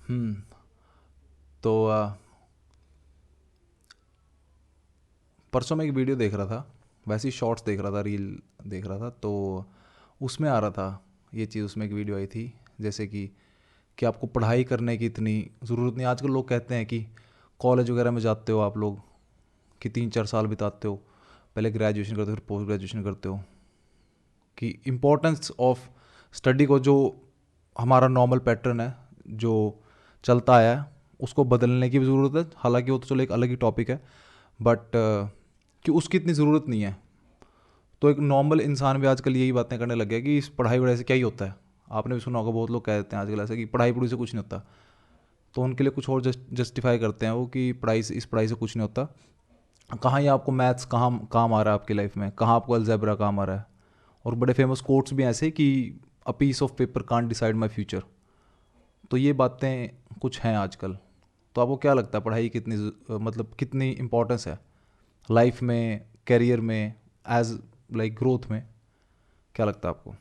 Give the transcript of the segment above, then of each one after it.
हम्म। तो परसों मैं एक वीडियो देख रहा था, वैसे ही शॉर्ट्स देख रहा था, रील देख रहा था, तो उसमें आ रहा था ये चीज़। उसमें एक वीडियो आई थी जैसे कि आपको पढ़ाई करने की इतनी ज़रूरत नहीं। आजकल लोग कहते हैं कि कॉलेज वगैरह में जाते हो आप लोग कि 3-4 साल बिताते हो, पहले ग्रेजुएशन करते हो फिर पोस्ट ग्रेजुएशन करते हो, कि इम्पोर्टेंस ऑफ स्टडी को, जो हमारा नॉर्मल पैटर्न है जो चलता आया है, उसको बदलने की भी ज़रूरत है। हालांकि वो तो चलो एक अलग ही टॉपिक है, बट कि उसकी इतनी ज़रूरत नहीं है। तो एक नॉर्मल इंसान भी आजकल यही बातें करने लग गया कि इस पढ़ाई वढ़ाई से क्या ही होता है। आपने भी सुना होगा, बहुत लोग कह देते हैं आजकल ऐसे कि पढ़ाई पढ़ाई से कुछ नहीं होता। तो उनके लिए कुछ और जस्टिफाई करते हैं वो कि पढ़ाई से, इस पढ़ाई से कुछ नहीं होता। कहाँ ये आपको मैथ्स कहाँ काम आ रहा है आपकी लाइफ में, कहाँ आपको अलजेब्रा काम आ रहा है। और बड़े फेमस कोट्स भी ऐसे कि a piece of paper can't decide my future. तो ये बातें कुछ हैं आजकल। तो आपको क्या लगता है पढ़ाई कितनी मतलब कितनी इम्पोर्टेंस है लाइफ में, करियर में, एज लाइक ग्रोथ में, क्या लगता है आपको?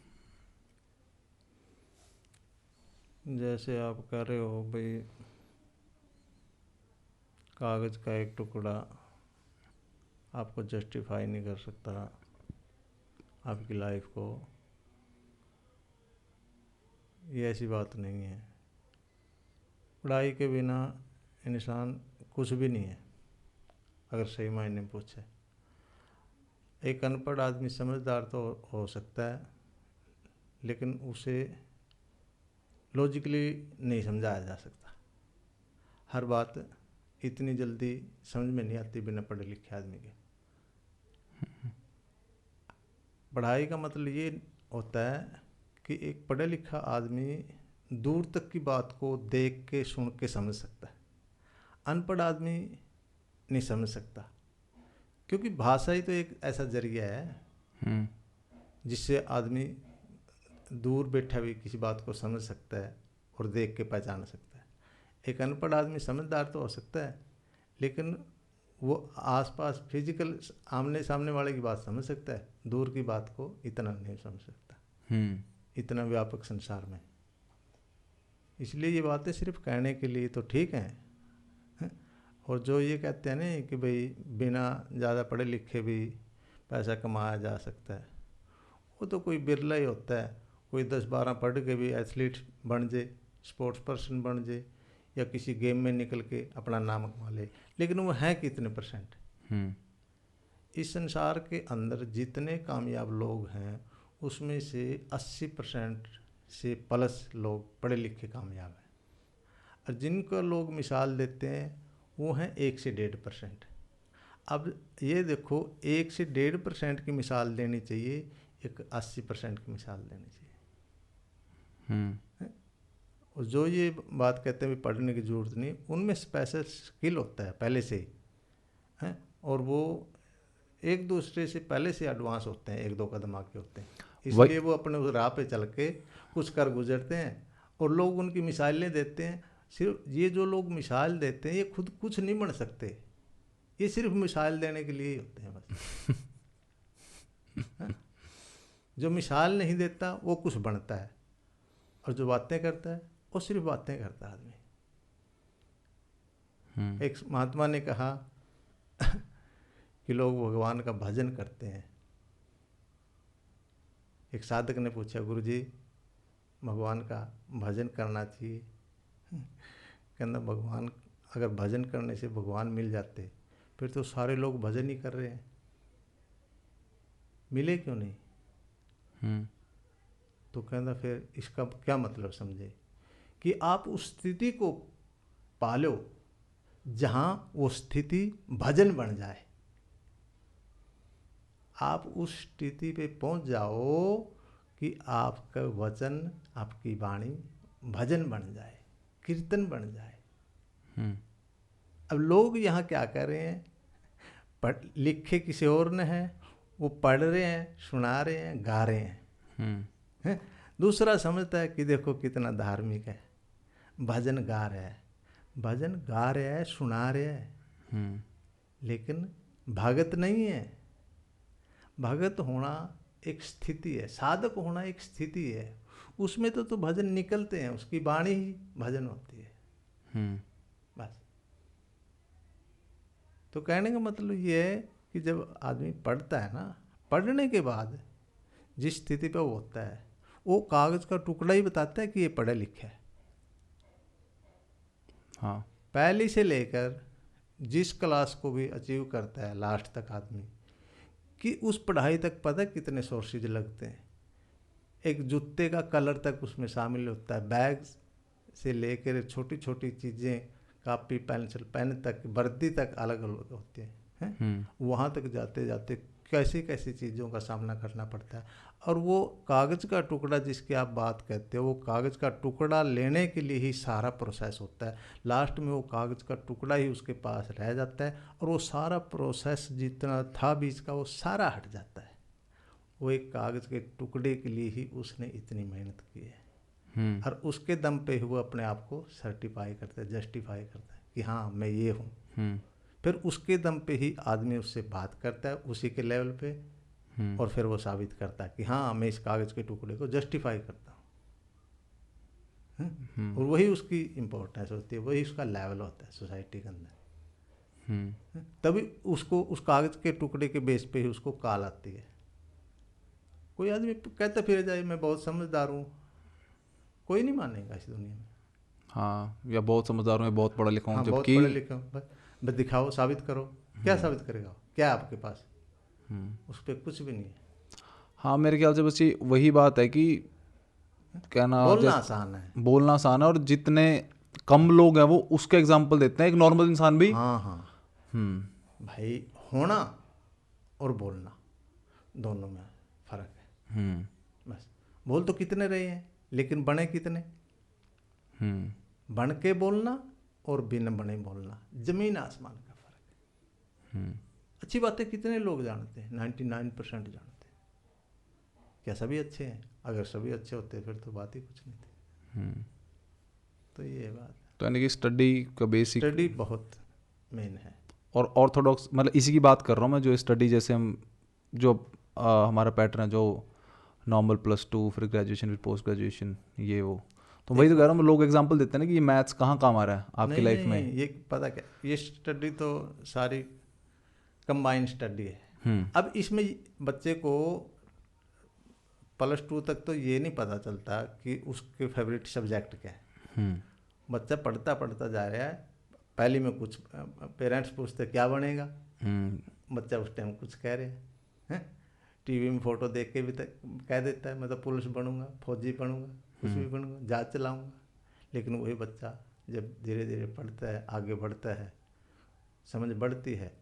जैसे आप कह रहे हो भाई, कागज़ का एक टुकड़ा आपको जस्टिफाई नहीं कर सकता आपकी लाइफ को, ये ऐसी बात नहीं है। पढ़ाई के बिना इंसान कुछ भी नहीं है, अगर सही मायने में पूछे। एक अनपढ़ आदमी समझदार तो हो सकता है, लेकिन उसे लॉजिकली नहीं समझाया जा सकता। हर बात इतनी जल्दी समझ में नहीं आती बिना पढ़े लिखे आदमी के। पढ़ाई का मतलब ये होता है कि एक पढ़ा लिखा आदमी दूर तक की बात को देख के सुन के समझ सकता है। अनपढ़ आदमी नहीं समझ सकता, क्योंकि भाषा ही तो एक ऐसा जरिया है हम्म। जिससे आदमी दूर बैठा भी किसी बात को समझ सकता है और देख के पहचान सकता है। एक अनपढ़ आदमी समझदार तो हो सकता है, लेकिन वो आसपास फिजिकल आमने सामने वाले की बात समझ सकता है, दूर की बात को इतना नहीं समझ सकता, हम्म। इतना व्यापक संसार में। इसलिए ये बातें सिर्फ कहने के लिए तो ठीक हैं। और जो ये कहते हैं ना कि भाई बिना ज़्यादा पढ़े लिखे भी पैसा कमाया जा सकता है, वो तो कोई बिरला ही होता है। कोई 10-12 पढ़ के भी एथलीट बन जाए, स्पोर्ट्स पर्सन बन जाए, या किसी गेम में निकल के अपना नाम कमा ले, लेकिन वो हैं कितने परसेंट? हम्म। इस संसार के अंदर जितने कामयाब लोग हैं उसमें से 80% से प्लस लोग पढ़े लिखे कामयाब हैं। और जिनको लोग मिसाल देते हैं वो हैं 1 से 1.5%। अब ये देखो, 1 से 1.5% की मिसाल देनी चाहिए, एक 80% की मिसाल देनी चाहिए। हम्म। और जो ये बात कहते हैं भी पढ़ने की ज़रूरत नहीं, उनमें स्पेशल स्किल होता है पहले से ही, हैं। और वो एक दूसरे से पहले से एडवांस होते हैं, 1-2 कदम आगे होते हैं, वही। इसलिए वो अपने उस राह पे चल के कुछ कर गुजरते हैं। और लोग उनकी मिसालें देते हैं। सिर्फ ये जो लोग मिसाल देते हैं ये खुद कुछ नहीं बन सकते, ये सिर्फ मिसाल देने के लिए ही होते हैं बस, हैं? जो मिसाल नहीं देता वो कुछ बनता है, और जो बातें करता है वो सिर्फ बातें करता है आदमी। हम्म। एक महात्मा ने कहा कि लोग भगवान का भजन करते हैं। एक साधक ने पूछा, गुरु जी भगवान का भजन करना चाहिए? कहना, भगवान, अगर भजन करने से भगवान मिल जाते फिर तो सारे लोग भजन ही कर रहे हैं, मिले क्यों नहीं? हम्म। तो कहना फिर इसका क्या मतलब समझे, कि आप उस स्थिति को पालो जहाँ वो स्थिति भजन बन जाए। आप उस स्थिति पे पहुँच जाओ कि आपका वचन, आपकी वाणी भजन बन जाए, कीर्तन बन जाए। हम्म। अब लोग यहाँ क्या कर रहे हैं, पढ़ लिखे किसी और ने हैं, वो पढ़ रहे हैं, सुना रहे हैं, गा रहे हैं, हम्म। हैं? दूसरा समझता है कि देखो कितना धार्मिक है, भजन गा रहा है। भजन गा रहा है, सुना रहा है, हम्म। लेकिन भगत नहीं है। भगत होना एक स्थिति है, साधक होना एक स्थिति है। उसमें तो भजन निकलते हैं, उसकी वाणी ही भजन होती है। बस। तो कहने का मतलब ये है कि जब आदमी पढ़ता है ना, पढ़ने के बाद जिस स्थिति पे वो होता है, वो कागज का टुकड़ा ही बताता है कि ये पढ़े लिखे है। हाँ। पहली से लेकर जिस क्लास को भी अचीव करता है लास्ट तक आदमी, कि उस पढ़ाई तक पता है कितने सोर्सेज लगते हैं। एक जूते का कलर तक उसमें शामिल होता है, बैग से लेकर छोटी छोटी चीज़ें, कापी पेंसिल पेन तक, वर्दी तक अलग अलग होते हैं। वहाँ तक जाते जाते कैसी कैसी चीज़ों का सामना करना पड़ता है। और वो कागज़ का टुकड़ा जिसकी आप बात करते हो, वो कागज़ का टुकड़ा लेने के लिए ही सारा प्रोसेस होता है। लास्ट में वो कागज़ का टुकड़ा ही उसके पास रह जाता है, और वो सारा प्रोसेस जितना था बीच का वो सारा हट जाता है। वो एक कागज़ के टुकड़े के लिए ही उसने इतनी मेहनत की है, और उसके दम पे ही वो अपने आप को सर्टिफाई करता है, जस्टिफाई करता है कि हाँ मैं ये हूँ। फिर उसके दम पे ही आदमी उससे बात करता है उसी के लेवल पे, और फिर वो साबित करता है कि हाँ मैं इस कागज़ के टुकड़े को जस्टिफाई करता हूँ। और वही उसकी इम्पोर्टेंस होती है, वही उसका लेवल होता है सोसाइटी के अंदर। तभी उसको उस कागज़ के टुकड़े के बेस पे ही उसको कॉल आती है। कोई आदमी कहता फिर जाए मैं बहुत समझदार हूँ, कोई नहीं मानेगा इस दुनिया में। हाँ, या बहुत समझदार हूँ, बहुत पढ़ा लिखा हूँ, हाँ बहुत जबकि पढ़े लिखे हूँ, बस दिखाओ, साबित करो। क्या साबित करेगा, क्या है आपके पास? उस पर कुछ भी नहीं है। हाँ मेरे ख्याल से बस ये वही बात है कि क्या ना, बोलना आसान है। बोलना आसान है, और जितने कम लोग हैं वो उसके एग्जाम्पल देते हैं, एक नॉर्मल इंसान भी। हाँ हाँ भाई, होना और बोलना दोनों में फर्क है। बस बोल तो कितने रहे हैं, लेकिन बने कितने। बन के बोलना और बिन बने बोलना, जमीन आसमान का फर्क है। अच्छी बातें कितने लोग जानते हैं? 99% जानते हैं। क्या सभी अच्छे हैं? अगर सभी अच्छे होते फिर तो बात ही कुछ नहीं थी। तो ये बात है। तो यानी कि स्टडी का बेसिक, स्टडी बहुत मेन है। और ऑर्थोडॉक्स, मतलब इसी की बात कर रहा हूँ मैं, जो स्टडी जैसे हम जो हमारा पैटर्न है, जो नॉर्मल +2 फिर ग्रेजुएशन फिर पोस्ट ग्रेजुएशन, ये वो, तो वही तो कह रहा हूँ मैं, लोग एग्जांपल देते हैं ना कि ये मैथ्स कहाँ काम आ रहा है आपकी नहीं लाइफ नहीं, में। ये पता क्या, ये स्टडी तो सारी कंबाइंड स्टडी है। अब इसमें बच्चे को +2 तक तो ये नहीं पता चलता कि उसके फेवरेट सब्जेक्ट क्या है। बच्चा पढ़ता पढ़ता जा रहा है, पहले में कुछ पेरेंट्स पूछते क्या बनेगा, बच्चा उस टाइम कुछ कह रहे हैं। टीवी में फोटो देख के भी कह देता है मैं तो पुलिस बनूंगा, फौजी बनूंगा, कुछ भी बनूंगा, जहाज चलाऊंगा। लेकिन वही बच्चा जब धीरे धीरे पढ़ता है, आगे बढ़ता है, समझ बढ़ती है,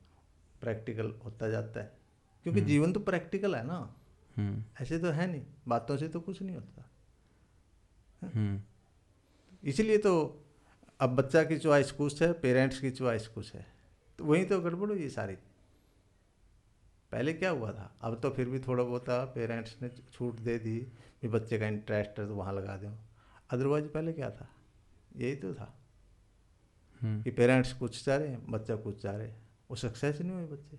प्रैक्टिकल होता जाता है। क्योंकि जीवन तो प्रैक्टिकल है ना, ऐसे तो है नहीं, बातों से तो कुछ नहीं होता। इसलिए तो अब बच्चा की चॉइस कुछ है, पेरेंट्स की चॉइस कुछ है, तो वहीं तो गड़बड़ हुई सारी। पहले क्या हुआ था, अब तो फिर भी थोड़ा बहुत पेरेंट्स ने छूट दे दी कि बच्चे का इंटरेस्ट है तो वहाँ लगा दो। अदरवाइज पहले क्या था, यही तो था कि पेरेंट्स कुछ चाह रहे हैं, बच्चा कुछ चाह रहे हैं, वो सक्सेस नहीं हुए बच्चे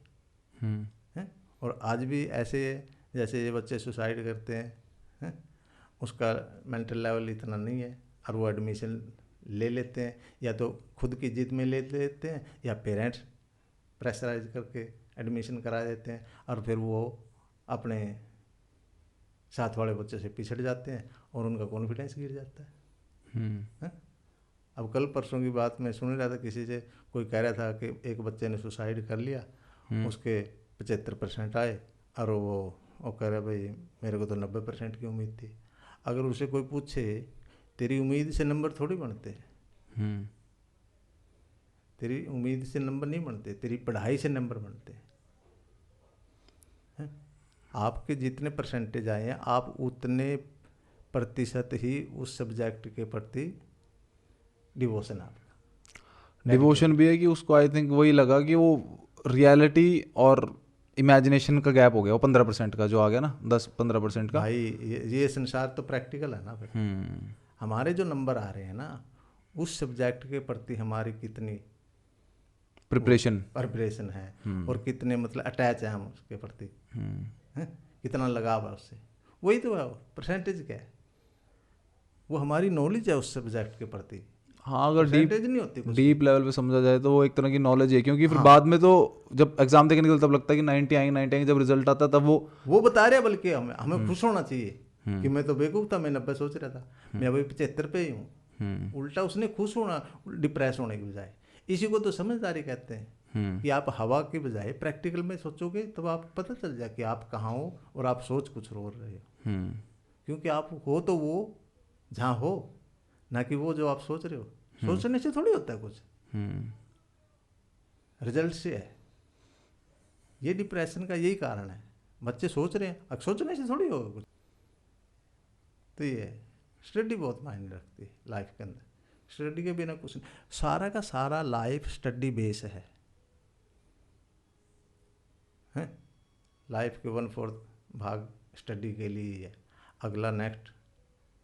हैं। और आज भी ऐसे जैसे ये बच्चे सुसाइड करते हैं, उसका मेंटल लेवल इतना नहीं है, और वो एडमिशन ले लेते हैं, या तो खुद की जिद में ले लेते हैं, या पेरेंट्स प्रेशराइज करके एडमिशन करा देते हैं, और फिर वो अपने साथ वाले बच्चे से पिछड़ जाते हैं और उनका कॉन्फिडेंस गिर जाता है। अब कल परसों की बात मैं सुन रहा था, किसी से कोई कह रहा था कि एक बच्चे ने सुसाइड कर लिया, उसके 75% आए, और वो कह रहा भाई मेरे को तो 90% की उम्मीद थी। अगर उसे कोई पूछे तेरी उम्मीद से नंबर थोड़ी बनते, तेरी उम्मीद से नंबर नहीं बनते, तेरी पढ़ाई से नंबर बनते हैं। आपके जितने परसेंटेज आए हैं, आप उतने प्रतिशत ही उस सब्जेक्ट के प्रति डिवोशन आपका। डिवोशन भी है कि उसको आई थिंक वही लगा कि वो रियलिटी और इमेजिनेशन का गैप हो गया, वो 15% का जो आ गया ना, 10-15% का। भाई ये संसार तो प्रैक्टिकल है ना फिर। हमारे जो नंबर आ रहे हैं ना, उस सब्जेक्ट के प्रति हमारी कितनी प्रिपरेशन है, और कितने मतलब अटैच है हम उसके प्रति, कितना लगाव है उससे, वही तो है। परसेंटेज क्या है, वो हमारी नॉलेज है उस सब्जेक्ट के प्रति। हाँ, अगर डीप परसेंटेज नहीं होती कुछ डीप लेवल पे समझा जाए तो वो एक तरह की नॉलेज है, क्योंकि फिर बाद में तो जब एग्जाम देके निकलता तब लगता है कि 90 आएंगे, जब रिजल्ट आता है तब वो बता रहे हैं, बल्कि हमें हमें खुश होना चाहिए कि मैं तो बेवकूफ़ था, मैं 90 सोच रहा था, मैं अभी 75 पे ही हूँ। उल्टा उसने खुश होना, डिप्रेस होने की बजाय। इसी को तो समझदारी कहते हैं कि आप हवा की बजाय प्रैक्टिकल में सोचोगे तब आपको पता चल जाए कि आप कहाँ हो और आप सोच कुछ रो रहे हो। क्योंकि आप हो तो वो जहाँ हो, ना कि वो जो आप सोच रहे हो। सोचने से थोड़ी होता है कुछ, रिजल्ट से है। ये डिप्रेशन का यही कारण है, बच्चे सोच रहे हैं, अब सोचने से थोड़ी होगा कुछ। तो ये स्टडी बहुत मायने रखती है लाइफ के अंदर। स्टडी के बिना कुछ नहीं, सारा का सारा लाइफ स्टडी बेस है, हैं? लाइफ के 1/4 भाग स्टडी के लिए ही है, अगला नेक्स्ट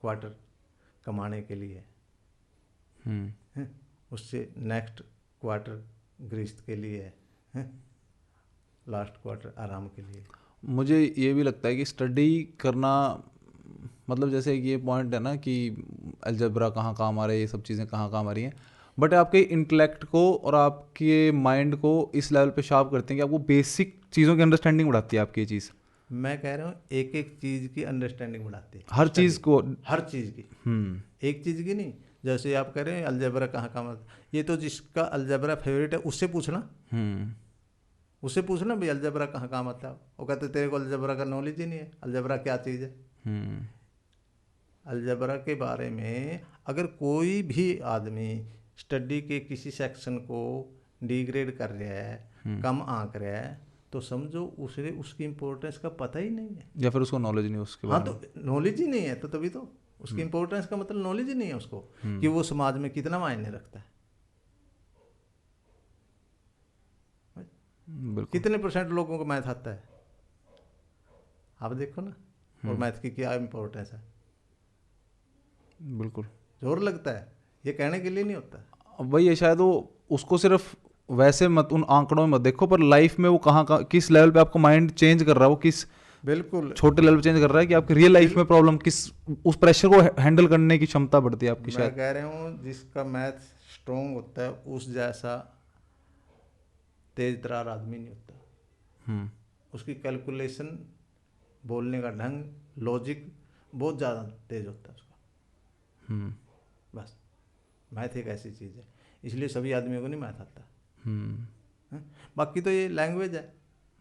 क्वार्टर कमाने के लिए है, उससे नेक्स्ट क्वार्टर गृहस्थ के लिए है, लास्ट क्वार्टर आराम के लिए। मुझे ये भी लगता है कि स्टडी करना, मतलब जैसे ये पॉइंट है ना कि अलजेब्रा कहाँ काम आ रहा है, ये सब चीज़ें कहाँ काम आ रही हैं, बट आपके इंटेलेक्ट को और आपके माइंड को इस लेवल पे शार्प करते हैं कि आपको बेसिक चीज़ों की अंडरस्टैंडिंग बढ़ाती है आपकी ये चीज़। मैं कह रहा हूँ एक एक चीज़ की अंडरस्टैंडिंग बढ़ाती है हर study। चीज़ को। हर चीज़ की, एक चीज़ की नहीं। जैसे आप कह रहे हैं अलजेब्रा कहाँ काम आता है, ये तो जिसका अलजेब्रा फेवरेट है उससे पूछना, उससे पूछना भाई अलजेब्रा कहाँ काम आता है। वो कहते तेरे को अलजेब्रा का नॉलेज ही नहीं है, अलजेब्रा क्या चीज़ है। अलजेब्रा के बारे में अगर कोई भी आदमी स्टडी के किसी सेक्शन को डिग्रेड कर रहा है, कम आंक रहा है, तो समझो उसे उसकी इम्पोर्टेंस का पता ही नहीं है, या फिर उसको नॉलेज नहीं उसके हाँ बारे तो में। नॉलेज ही नहीं है, तो तभी तो उसकी इम्पोर्टेंस का मतलब नॉलेज ही नहीं है उसको कि वो समाज में कितना मायने रखता है। बिल्कुल। कितने % लोगों को मैथ आता है, आप देखो ना, और मैथ की क्या इम्पोर्टेंस है। बिल्कुल जोर लगता है, ये कहने के लिए नहीं होता। अब वही है, शायद वो उसको सिर्फ वैसे मत उन आंकड़ों में मत देखो, पर लाइफ में वो कहाँ कहाँ किस लेवल पे आपको माइंड चेंज कर रहा है, वो किस बिल्कुल। छोटे लेवल पे चेंज कर रहा है कि आपकी रियल लाइफ में प्रॉब्लम किस, उस प्रेशर को हैंडल करने की क्षमता बढ़ती है आपकी मैं शायद। कह रहा हूँ जिसका मैथ स्ट्रोंग होता है उस जैसा तेज तरार आदमी नहीं होता। उसकी कैलकुलेशन, बोलने का ढंग, लॉजिक बहुत ज़्यादा तेज होता है उसका। बस मैथ एक ऐसी चीज़ है, इसलिए सभी आदमियों को नहीं मैथ आता। हैं? बाकी तो ये लैंग्वेज है,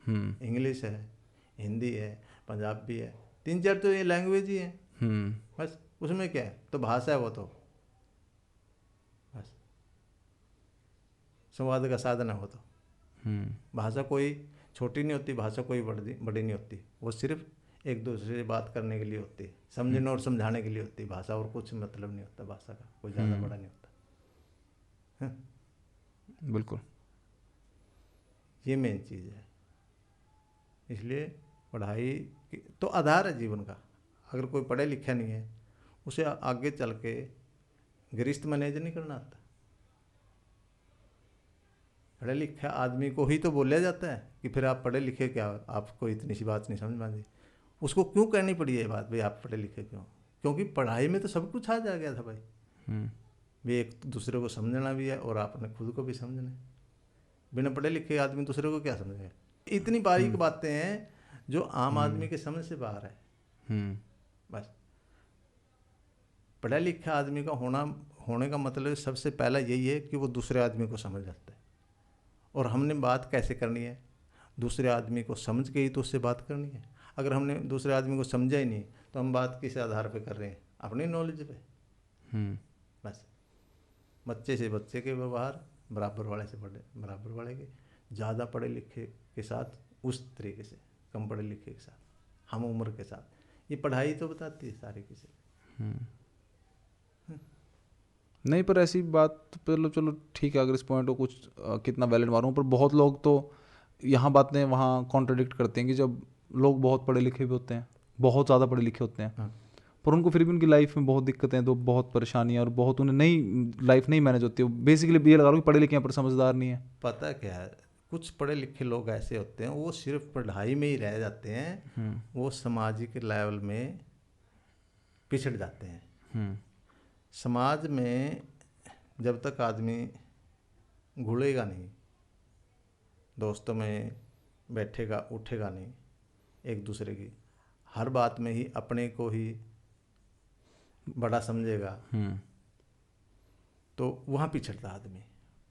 इंग्लिश है, हिंदी है, पंजाबी है, 3-4 तो ये लैंग्वेज ही है। बस उसमें क्या है, तो भाषा है वो तो, बस संवाद का साधन है वो तो। भाषा कोई छोटी नहीं होती, भाषा कोई बड़ी नहीं होती, वो सिर्फ एक दूसरे से बात करने के लिए होती है, समझने और समझाने के लिए होती है भाषा, और कुछ मतलब नहीं होता भाषा का, कोई ज़्यादा बड़ा नहीं होता। बिल्कुल। ये मेन चीज़ है। इसलिए पढ़ाई तो आधार है जीवन का। अगर कोई पढ़े लिखा नहीं है, उसे आगे चल के गृहस्थ मैनेज नहीं करना आता। पढ़े लिखे आदमी को ही तो बोला जाता है कि फिर आप पढ़े लिखे क्या, आपको इतनी सी बात नहीं समझ में आती। उसको क्यों कहनी पड़ी ये बात भाई आप पढ़े लिखे क्यों? क्योंकि पढ़ाई में तो सब कुछ आ जा गया था भाई। भी एक दूसरे को समझना भी है और आपने खुद को भी समझना है। बिना पढ़े लिखे आदमी दूसरे को क्या समझेगा? इतनी बारीक बातें हैं जो आम आदमी के समझ से बाहर है। बस पढ़ा लिखा आदमी का होने का मतलब सबसे पहला यही है कि वो दूसरे आदमी को समझ जाता है। और हमने बात कैसे करनी है, दूसरे आदमी को समझ के ही तो उससे बात करनी है। अगर हमने दूसरे आदमी को समझा ही नहीं तो हम बात किस आधार पे कर रहे हैं? अपनी नॉलेज पे। बस बच्चे से बच्चे के व्यवहार, बराबर वाले से बराबर वाले के, ज़्यादा पढ़े लिखे के साथ उस तरीके से, कम पढ़े लिखे के साथ, हम उम्र के साथ। ये पढ़ाई तो बताती है सारी किसी। नहीं, पर ऐसी बात तो चलो ठीक है, अगर इस पॉइंट को कुछ कितना वैलिड मारूं, पर बहुत लोग तो यहाँ बातें वहाँ कॉन्ट्रडिक्ट करते हैं कि जब लोग बहुत पढ़े लिखे भी होते हैं, बहुत ज़्यादा पढ़े लिखे होते हैं, पर उनको फिर भी उनकी लाइफ में बहुत दिक्कतें, तो बहुत परेशानियाँ और बहुत उन्हें नहीं, लाइफ नहीं मैनेज होती है। बेसिकली ये लगा लो कि पढ़े लिखे हैं पर समझदार नहीं है। पता क्या है, कुछ पढ़े लिखे लोग ऐसे होते हैं वो सिर्फ पढ़ाई में ही रह जाते हैं, वो सामाजिक लेवल में पिछड़ जाते हैं। समाज में जब तक आदमी घुलेगा नहीं, दोस्तों में बैठेगा उठेगा नहीं, एक दूसरे की हर बात में ही अपने को ही बड़ा समझेगा, तो वहाँ पिछड़ता आदमी।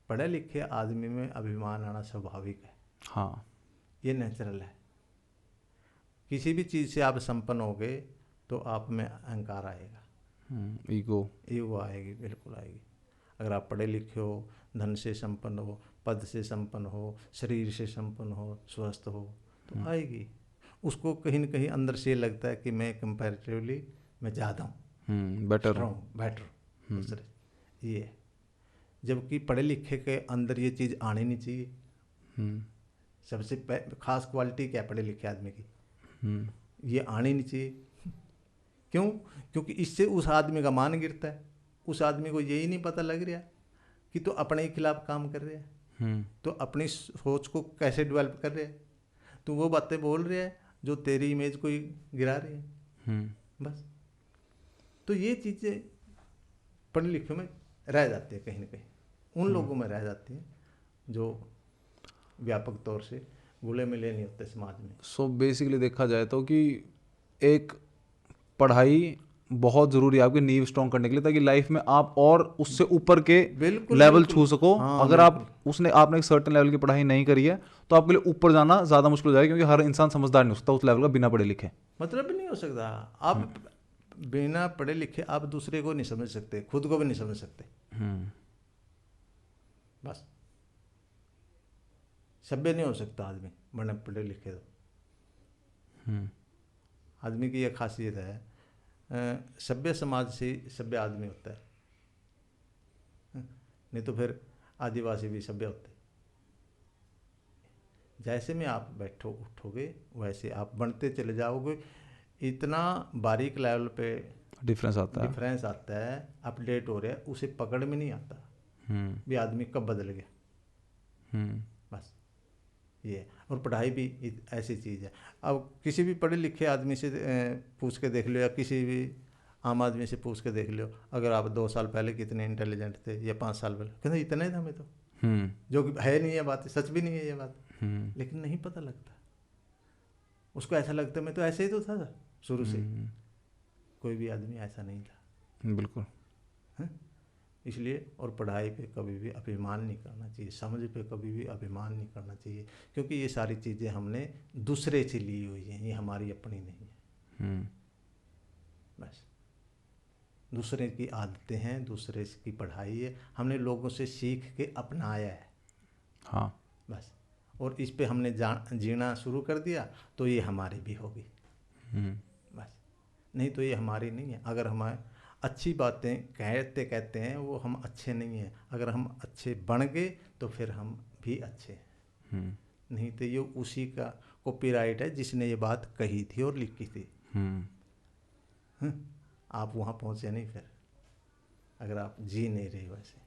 पढ़े लिखे आदमी में अभिमान आना स्वाभाविक है। हाँ, ये नेचुरल है। किसी भी चीज़ से आप संपन्न हो गए तो आप में अहंकार आएगा, ईगो आएगी, बिल्कुल आएगी। अगर आप पढ़े लिखे हो, धन से संपन्न हो, पद से संपन्न हो, शरीर से संपन्न हो, स्वस्थ हो, तो आएगी। उसको कहीं न कहीं अंदर से लगता है कि मैं कंपैरेटिवली मैं ज़्यादा हूँ, बेटर स्ट्रॉन्ग, बेटर दूसरे, ये है। जबकि पढ़े लिखे के अंदर ये चीज़ आनी नहीं चाहिए। सबसे खास क्वालिटी क्या है पढ़े लिखे आदमी की? ये आनी नहीं चाहिए। क्यों? क्योंकि इससे उस आदमी का मान गिरता है। उस आदमी को यही नहीं पता लग रहा कि तो अपने ही खिलाफ काम कर रहे हैं, तो अपनी सोच को कैसे डेवलप कर रहे हैं, तो वो बातें बोल रहे हैं जो तेरी इमेज को ही गिरा रही है। बस तो ये चीज़ें पढ़े लिखे में रह जाती है, कहीं ना कहीं उन लोगों में रह जाती हैं जो व्यापक तौर से घुले मिले नहीं होते समाज में। सो बेसिकली देखा जाए तो कि एक पढ़ाई बहुत ज़रूरी है आपकी नींव स्ट्रॉन्ग करने के लिए, ताकि लाइफ में आप और उससे ऊपर के लेवल छू सको। अगर आपने एक सर्टेन लेवल की पढ़ाई नहीं करी है तो आपके लिए ऊपर जाना ज़्यादा मुश्किल हो जाएगा, क्योंकि हर इंसान समझदार नहीं हो सकता उस लेवल का बिना पढ़े लिखे। मतलब भी नहीं हो सकता। आप बिना पढ़े लिखे आप दूसरे को नहीं समझ सकते, खुद को भी नहीं समझ सकते। बस सभ्य नहीं हो सकता आदमी बिना पढ़े लिखे। तो आदमी की यह खासियत है, सभ्य समाज से सभ्य आदमी होता है, नहीं तो फिर आदिवासी भी सभ्य होते। जैसे में आप बैठो उठोगे वैसे आप बनते चले जाओगे। इतना बारीक लेवल पे डिफरेंस आता है, अपडेट हो रहा है, उसे पकड़ में नहीं आता भी आदमी कब बदल गया। बस ये। और पढ़ाई भी ऐसी चीज़ है। अब किसी भी पढ़े लिखे आदमी से पूछ के देख लो, या किसी भी आम आदमी से पूछ के देख लो, अगर आप 2 साल पहले कितने इंटेलिजेंट थे या 5 साल पहले, कहते इतने थे हमें तो, जो कि है नहीं है बात, सच भी नहीं है ये बात। लेकिन नहीं पता लगता, उसको ऐसा लगता मैं तो ऐसे ही तो था शुरू से। कोई भी आदमी ऐसा नहीं था, बिल्कुल। इसलिए और पढ़ाई पे कभी भी अभिमान नहीं करना चाहिए, समझ पे कभी भी अभिमान नहीं करना चाहिए, क्योंकि ये सारी चीज़ें हमने दूसरे से ली हुई हैं, ये हमारी अपनी नहीं है। बस दूसरे की आदतें हैं, दूसरे की पढ़ाई है, हमने लोगों से सीख के अपनाया है। हाँ बस, और इस पे हमने जीना शुरू कर दिया तो ये हमारी भी होगी। बस, नहीं तो ये हमारी नहीं है। अगर हमारे अच्छी बातें कहते हैं वो हम अच्छे नहीं हैं, अगर हम अच्छे बन गए तो फिर हम भी अच्छे हैं। नहीं तो ये उसी का कॉपीराइट है जिसने ये बात कही थी और लिखी थी। आप वहाँ पहुँचे नहीं फिर, अगर आप जी नहीं रहे वैसे।